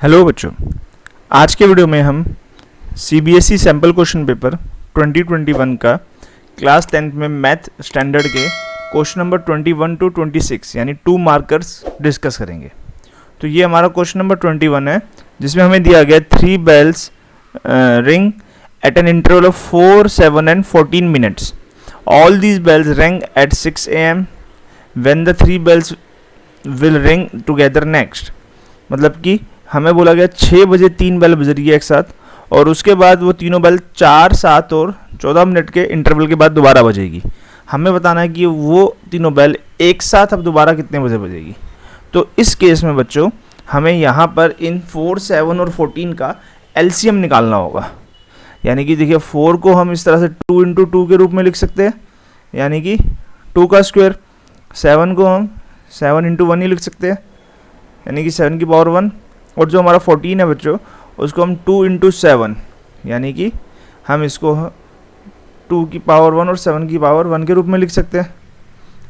Hello बच्चों, आज के वीडियो में हम सीबीएसई सैम्पल क्वेश्चन पेपर 2021 का क्लास 10th में मैथ स्टैंडर्ड के क्वेश्चन नंबर 21 to 26 यानी 2 मार्कर्स डिस्कस करेंगे। तो ये हमारा क्वेश्चन नंबर 21 है, जिसमें हमें दिया गया 3 bells ring at an interval of 4, 7 and 14 minutes. All these bells rang at 6 AM when the 3 bells will ring together next. मतलब कि हमें बोला गया 6 बजे 3 बेल बज रही है एक साथ, और उसके बाद वो तीनों बेल 4, 7 और 14 मिनट के इंटरवल के बाद दोबारा बजेगी। हमें बताना है कि वो तीनों बेल एक साथ अब दोबारा कितने बजे बजेगी। तो इस केस में बच्चों हमें यहाँ पर इन 4, 7 और 14 का एलसीएम निकालना होगा। यानी कि देखिए 4 को हम इस तरह से 2 into 2 के रूप में लिख सकते हैं, यानी कि 2 का स्क्वायर। 7 को हम 7 into 1 ही लिख सकते हैं, यानी कि 7 की पावर 1। और जो हमारा 14 है बच्चों, उसको हम 2 into 7 यानी कि हम इसको 2 की पावर 1 और 7 की पावर 1 के रूप में लिख सकते हैं।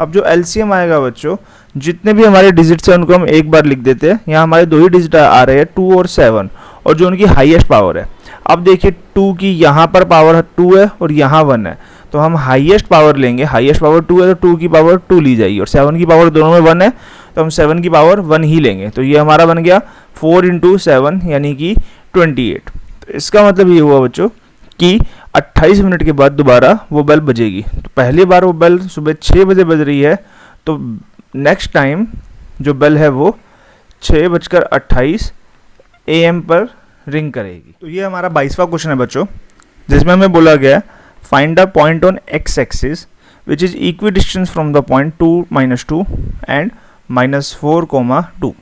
अब जो एलसीएम आएगा बच्चों, जितने भी हमारे डिजिट्स हैं उनको हम एक बार लिख देते हैं। यहाँ हमारे दो ही डिजिट आ रहे हैं, 2 और 7, और जो उनकी हाईएस्ट पावर है। अब देखिए 2 की यहाँ पर पावर 2 है और यहाँ 1 है, तो हम हाईएस्ट पावर लेंगे। हाईएस्ट पावर 2 है तो 2 की पावर 2 ली जाएगी, और 7 की पावर दोनों में 1 है तो हम 7 की पावर 1 ही लेंगे। तो ये हमारा बन गया 4 into 7 यानी कि 28। तो इसका मतलब ये हुआ बच्चों कि 28 मिनट के बाद दोबारा वो बेल बजेगी। तो पहली बार वो बेल सुबह 6 बजे बज रही है, तो नेक्स्ट टाइम जो बेल है वो 6:28 AM पर रिंग करेगी। तो ये हमारा 22वां क्वेश्चन है बच्चों, जिसमें हमें बोला गया find a point on X axis which is equidistance from the point 2, -2 and -4, 2।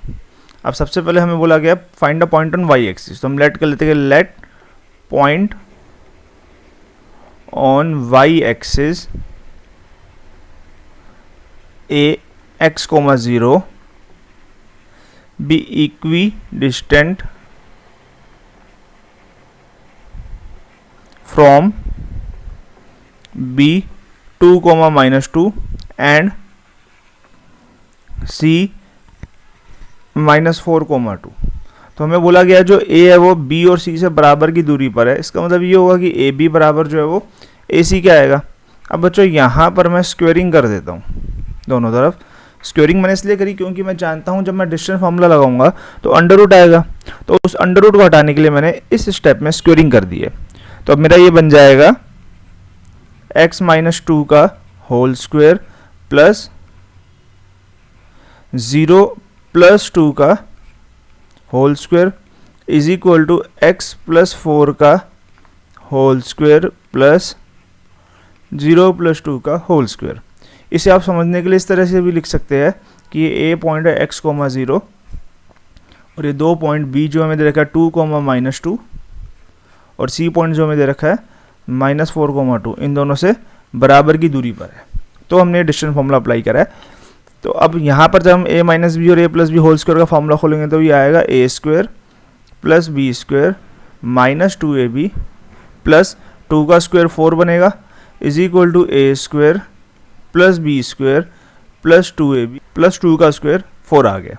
अब सबसे पहले हमें बोला गया find a point on Y axis, तो हम लेट कर लेते हैं let point on Y axis A x, 0 be equidistant from b 2, -2 and c -4, 2। तो हमें बोला गया जो a है वो b और c से बराबर की दूरी पर है। इसका मतलब ये होगा कि ab बराबर जो है वो ac क्या आएगा। अब बच्चों यहाँ पर मैं स्क्वेयरिंग कर देता हूँ दोनों तरफ। स्क्वेयरिंग मैंने इसलिए करी क्योंकि मैं जानता हूँ जब मैं डिस्टेंस फार्मूला लगाऊंगा तो अंडर रूट आएगा, तो उस अंडर रूट को हटाने के लिए मैंने इस स्टेप में स्क्वेयरिंग कर दी है। तो अब मेरा ये बन जाएगा x -2 का होल स्क्वायर प्लस 0 + 2 का whole square is equal to x + 4 का होल स्क्वायर प्लस 0 + 2 का होल स्क्वायर। इसे आप समझने के लिए इस तरह से भी लिख सकते हैं कि ये a पॉइंट है x, 0 और ये 2 पॉइंट b जो हमें दे रखा है 2, -2 और c पॉइंट जो हमें दे रखा है -4, 2, इन दोनों से बराबर की दूरी पर है। तो हमने डिस्टेंस फार्मूला अप्लाई करा है। तो अब यहाँ पर जब हम a - b और a + b होल स्क्वायर का फार्मूला खोलेंगे तो ये आएगा a² + b² -2ab प्लस 2 का स्क्वायर 4 बनेगा is equal to a² + b² plus 2ab plus 2 का स्क्वायर 4 आ गया।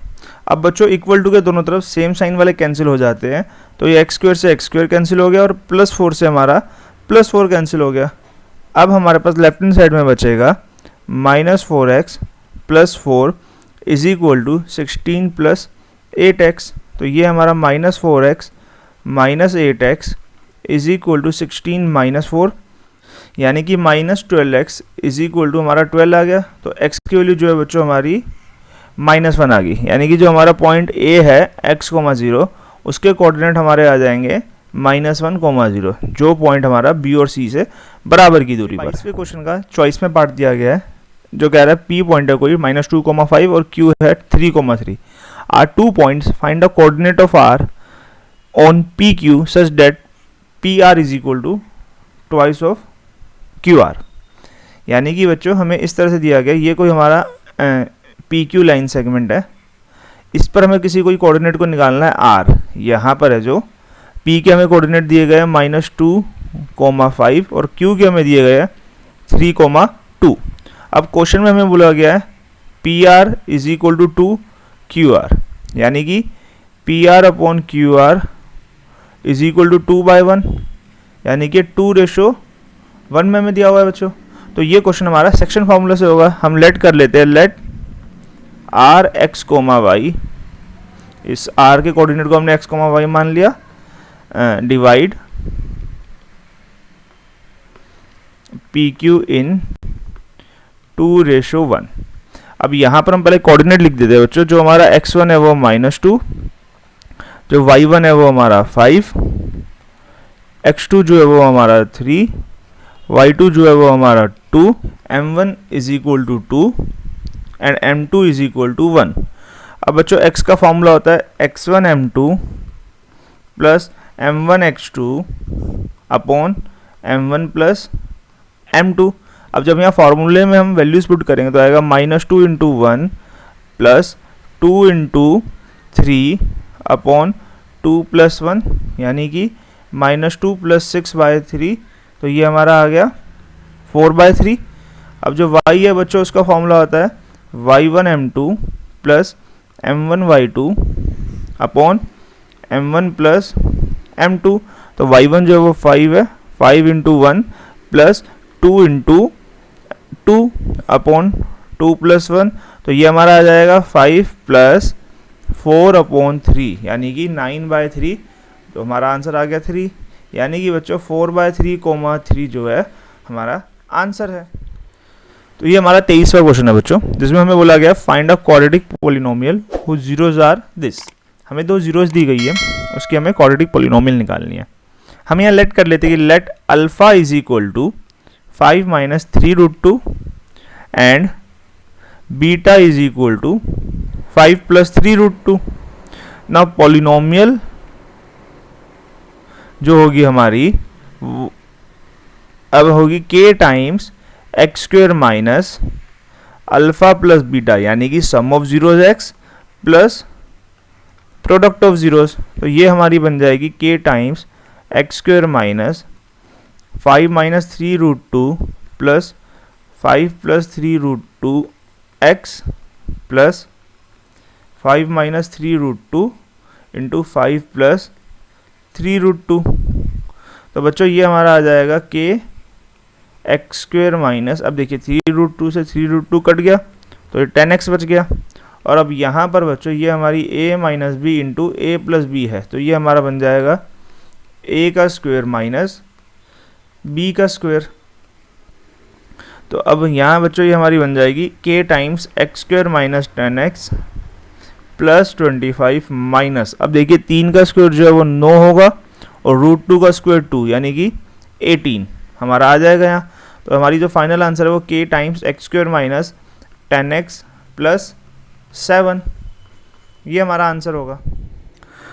अब बच्चों इक्वल टू के दोनों तरफ सेम साइन वाले कैंसिल हो जाते हैं, तो ये x² से x² कैंसिल हो गया और +4 से हमारा +4 कैंसिल हो गया। अब हमारे पास लेफ्ट हैंड साइड में बचेगा -4x + 4 is equal to 16 + 8x। तो ये हमारा -4x - 8x is equal to 16 - 4 यानी कि -12x इज इक्वल टू हमारा 12 आ गया। तो x की वैल्यू जो है बच्चों हमारी -1 आ गई, यानी कि जो हमारा पॉइंट A है x, 0 उसके कोऑर्डिनेट हमारे आ जाएंगे -1, 0, जो पॉइंट हमारा B और C से बराबर की दूरी पर। इसमें क्वेश्चन का चॉइस में पार्ट दिया गया है जो कह रहा है P पॉइंट है कोई -2, 5 और Q है 3, 3 are 2 points find the coordinate of R on PQ such that PR is equal to twice of QR। यानी कि बच्चों हमें इस तरह से दिया गया, ये कोई हमारा PQ लाइन सेगमेंट है, इस पर हमें किसी कोई कोऑर्डिनेट को निकालना है R। यहाँ पर है जो P के हमें कोऑर्डिनेट दिए गए हैं -2, 5 और Q के हमें दिए गए हैं 3, 2। अब क्वेश्चन में हमें बोला गया है PR is equal to 2QR, यानी कि P R upon Q R is equal to 2/1, यानी कि 2:1 में हमें दिया हुआ है बच्चों। तो ये क्वेश्चन हमारा सेक्शन फार्मूला से होगा। हम लेट कर लेते हैं, let R X comma Y, इस आर के कोऑर्डिनेट को हमने एक्स कोमा वाई मान लिया, डिवाइड पी क्यू इन 2:1। अब यहाँ पर हम पहले कोऑर्डिनेट लिख देते हैं बच्चों। जो हमारा x1 है वो -2, जो y1 है वो हमारा 5, x2 जो है वो हमारा 3, y2 जो है वो हमारा 2, m1 is equal to 2 and m2 is equal to 1। अब बच्चों x का फॉर्मूला होता है x1 m2 plus m1 x2 upon m1 plus m2। अब जब यहाँ फार्मूले में हम वैल्यूज पुट करेंगे तो आएगा -2 into 1 plus 2 into 3 upon 2 plus 1, यानी कि -2 प्लस 6/3, तो ये हमारा आ गया 4/3। अब जो y है बच्चों उसका फॉर्मूला होता है y1 m2 plus m1 y2 upon m1 plus m2। तो y1 जो है वो 5 है, 5 into 1 plus 2 into 2 upon 2 plus 1, तो ये हमारा आ जाएगा 5 प्लस 4 अपॉन 3, यानी कि 9/3। तो हमारा आंसर आ गया 3, यानी कि बच्चों 4/3, जो है हमारा आंसर है। तो ये हमारा 23वां क्वेश्चन है बच्चों, जिसमें हमें बोला गया find a quadratic polynomial whose zeroes are this. हमें 2 जीरोज दी गई है, उसकी हमें क्वाड्रेटिक पॉलिनोमियल निकालनी है। हम यहाँ लेट कर लेते हैं कि let alpha is equal to 5 - 3√2 and beta is equal to 5 + 3√2। ना पॉलिनोमियल जो होगी हमारी अब होगी k times x² minus alpha plus beta, यानी कि sum of zeros x plus product of zeros. तो ये हमारी बन जाएगी k times x² minus 5 - 3√2 plus 5 + 3√2 x plus 5 - 3√2 into 5 + 3√2। तो बच्चों ये हमारा आ जाएगा k x² माइनस, अब देखिए 3√2 से 3√2 कट गया तो ये 10x बच गया। और अब यहाँ पर बच्चों ये हमारी a - b into a + b है, तो ये हमारा बन जाएगा a का स्क्वायर माइनस b का स्क्वायर। तो अब यहाँ बच्चों ये हमारी बन जाएगी k times x² minus 10x plus 25 minus, अब देखिए 3 का स्क्वायर जो है वो 9 होगा और √2 का स्क्वायर 2, यानी कि 18 हमारा आ जाएगा यहाँ। तो हमारी जो फाइनल आंसर है वो k times x² minus 10x plus 7, ये हमारा आंसर होगा।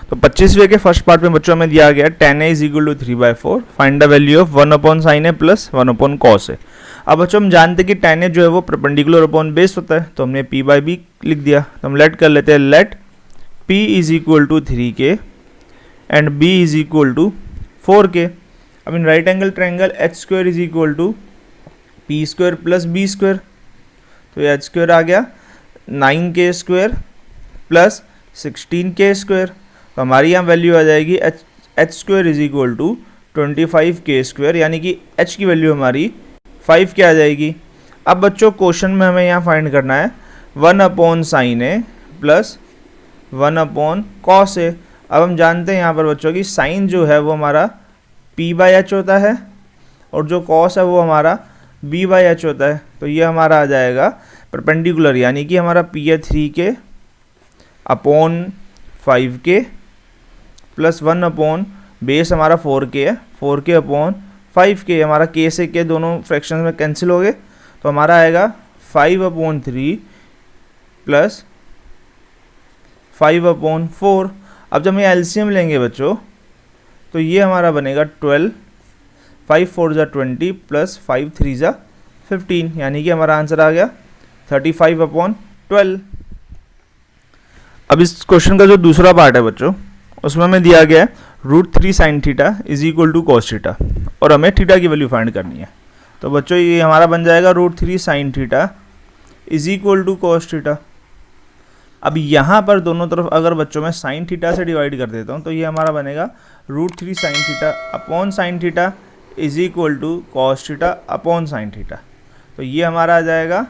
तो 25वें के फर्स्ट पार्ट में बच्चों में दिया गया 10a is equal to 3/4, find the value of 1/sin a plus 1/cos a। अब बच्चों हम जानते हैं कि 10a जो है वो परपेंडिकुलर अपॉन बेस होता है, तो हमने p/b लिख दिया। तो हम लेट कर लेते हैं, let p is equal to 3k and b is equal to 4k। अब in right angle triangle h² is equal to p² plus b², तो ये h² आ गया 9k² प्लस 16k²। तो हमारी यहाँ वैल्यू आ जाएगी h² is equal to 25k², यानी कि h की वैल्यू हमारी 5 के आ जाएगी। अब बच्चों क्वेश्चन में हमें यहाँ फाइंड करना है 1/sin a plus 1/cos a। अब हम जानते हैं यहाँ पर बच्चों की साइन जो है वो हमारा p/h होता है और जो cos है वो हमारा b/h होता है। तो ये हमारा आ जाएगा परपेंडिकुलर, यानी कि हमारा p है 3k upon 5k plus 1 base हमारा 4k है, 4k अपॉन 5k, हमारा k से k दोनों फ्रैक्शन में कैंसिल हो गए, तो हमारा आएगा 5/3 प्लस 5/4। अब जब हम ये एलसीएम लेंगे बच्चों तो ये हमारा बनेगा 12, 5 4 = 20 प्लस 5 3 = 15, यानी कि हमारा आंसर आ गया 35/12। अब इस क्वेश्चन का जो दूसरा पार्ट है बच्चों उसमें हमें दिया गया है √3 sin theta is equal to cos theta और हमें थीटा की वैल्यू फाइंड करनी है। तो बच्चों ये हमारा बन जाएगा √3 sin theta is equal to cos theta. अब यहाँ पर दोनों तरफ अगर बच्चों में साइन थीटा से डिवाइड कर देता हूँ तो ये हमारा बनेगा √3 sine theta upon sine theta is equal to cos theta upon sine theta. तो ये हमारा आ जाएगा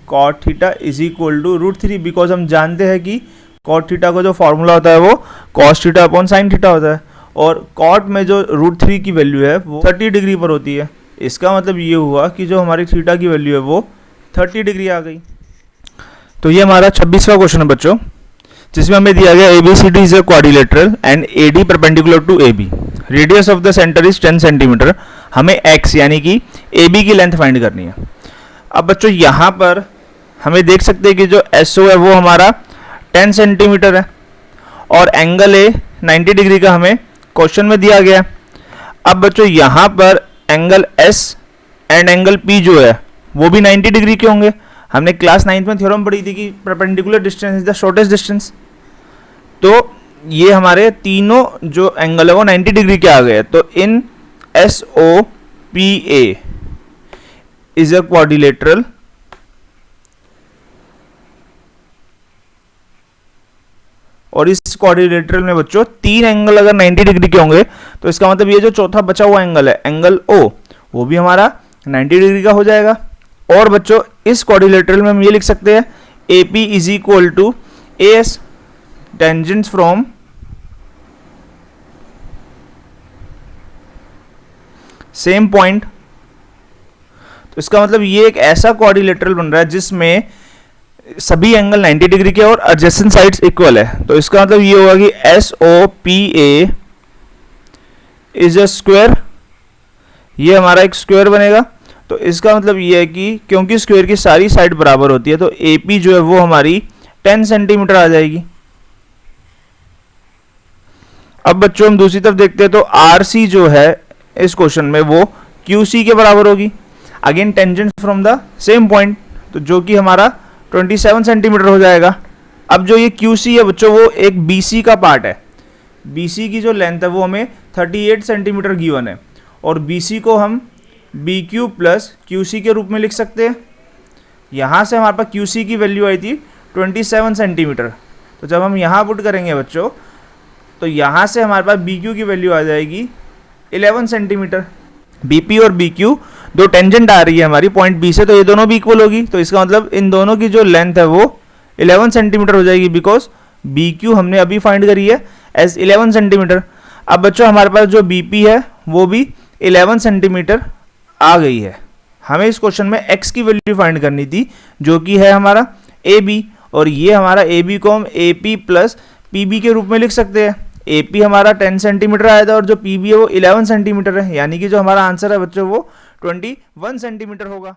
cot theta is equal to √3, because हम जानते हैं कि कॉट थीटा का जो फॉर्मूला होता है वो cos theta upon sine theta होता है, और कॉट में जो √3 की वैल्यू है वो 30 डिग्री पर होती है। इसका मतलब ये हुआ कि जो हमारी थीटा की वैल्यू है वो 30 डिग्री आ गई। तो ये हमारा 26वां क्वेश्चन है बच्चों, जिसमें हमें दिया गया ABCD is a quadrilateral and AD perpendicular to AB, radius of the centre is 10 centimetre. हमें x यानी कि AB की लेंथ फाइंड करनी है। अब बच्चों यहाँ पर हमें देख सकते हैं कि जो SO है वो हमारा 10 सेंटीमीटर है और एंगल A 90 डिग्री का हमें क्वेश्चन में दिया गया। अब बच्चों यहाँ पर angle S and angle P जो है वो भी 90 डिग्री के होंगे। हमने क्लास 9th में थ्योरम पढ़ी थी कि perpendicular distance is the shortest distance. तो ये हमारे तीनों जो एंगल है वो 90 डिग्री के आ गए। तो इन SOPA इज अ क्वाड्रिलेटरल और इस क्वाड्रिलेटरल में बच्चों तीन एंगल अगर 90 डिग्री के होंगे तो इसका मतलब ये जो चौथा बचा हुआ एंगल है एंगल O वो भी हमारा 90 डिग्री का हो जाएगा। और बच्चों इस क्वाड्रिलेटरल में हम ये लिख सकते हैं AP is equal to AS tangents from same point. तो इसका मतलब ये एक ऐसा क्वाड्रिलेटरल बन रहा है जिसमें सभी एंगल 90 डिग्री के और एडजेसेंट साइड्स इक्वल है। तो इसका मतलब ये होगा कि SOPA इज अ स्क्वायर, ये हमारा एक स्क्वायर बनेगा। तो इसका मतलब ये है कि क्योंकि स्क्वायर की सारी साइड बराबर होती है तो AP जो है वो हमारी 10 सेंटीमीटर आ जाएगी। अब बच्चों हम दूसरी तरफ देखते हैं तो RC जो है इस क्वेश्चन में वो QC के बराबर होगी, again tangent from the same point, तो जो कि हमारा 27 सेंटीमीटर हो जाएगा। अब जो ये QC है बच्चों वो एक BC का पार्ट है। BC की जो लेंथ है वो हमें 38 सेंटीमीटर गिवन है और BC को हम BQ प्लस QC के रूप में लिख सकते हैं। यहाँ से हमारे पास QC की वैल्यू आई थी 27 सेंटीमीटर। तो जब हम यहाँ पुट करेंगे बच्चों तो यहाँ से हमारे पास BQ की वैल्यू आ जाएगी 11 सेंटीमीटर। BP और BQ दो टेंजेंट आ रही है हमारी पॉइंट B से, तो ये दोनों भी इक्वल होगी। तो इसका मतलब इन दोनों की जो लेंथ है वो 11 सेंटीमीटर हो जाएगी, बिकॉज BQ हमने अभी फाइंड करी है एज 11 सेंटीमीटर। अब बच्चों हमारे पास जो BP है वो भी 11 सेंटीमीटर आ गई है। हमें इस क्वेश्चन में x की वैल्यू फाइंड करनी थी जो कि है हमारा AB, और ये हमारा AB को हम AP प्लस PB के रूप में लिख सकते हैं। AP हमारा 10 सेंटीमीटर आया था और जो PB है वो 11 सेंटीमीटर है, यानी कि जो हमारा आंसर है बच्चों वो 21 सेंटीमीटर होगा।